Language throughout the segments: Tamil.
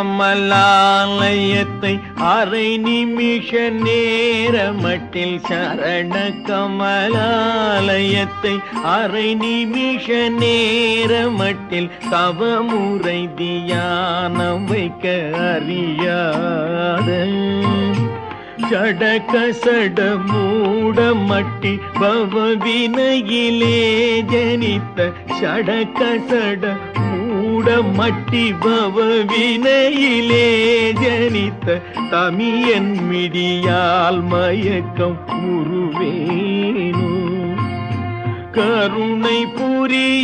கமலாலயத்தை அரை நிமிஷ நேரமட்டில் சரண கமலாலயத்தை அரை நிமிஷ நேரமட்டில் தவமுறை தியானம் வைக்க அறியாத சடகசட மூடமட்டி பவவினையிலே ஜனித்த சடகசட மூடமட்டி பவவினையிலே ஜனித்த தமியன் மிடியால் மயக்கம் உருவேனோ கருணை புரியாதிருப்பதென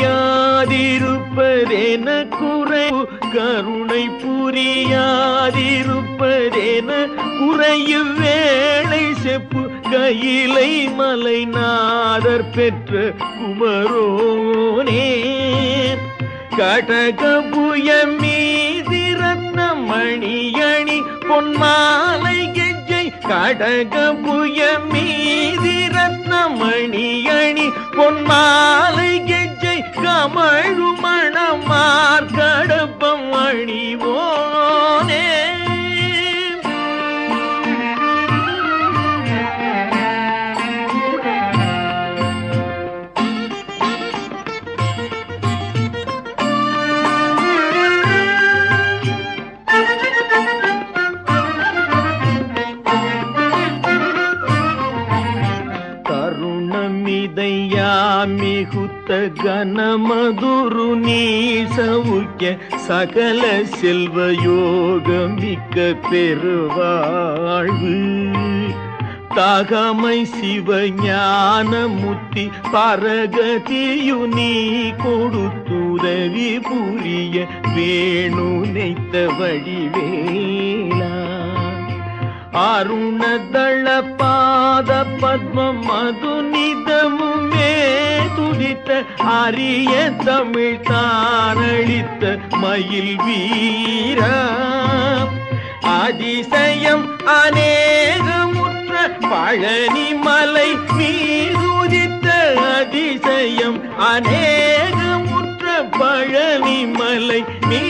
குறைவு கருணை புரியாதிருப்பதென குறையு வேளை செப்பு கையிலை மலை நாதர் பெற்ற குமரோனே கடகபுய மீதி ரத்ன மணியணி பொன்மாலை கெஜ்ஜை கடகபுய மீதி ரத்ன மணியணி பொன்மாலை கெஜ்ஜை கமழு மணமார் கடப்பம் அணிவோனே மிகுத்த கனமதுரு நீ சவுக்கிய சகல செல்வ யோகமிக்க பெருவாழ்வு தாகமை சிவஞான முத்தி பரகதியு நீ கொடுத்துதவி புரிய வேணு நெய்த்த வடிவேலா அருணதள பாத பத்மம் மது நிதமுமே துதித்த அரிய தமிழ் தானளித்த மயில் வீரா அதிசயம் அநேகமுற்ற பழனி மலை மீதுதித்த அதிசயம் அநேகமுற்ற பழனி மலை மீ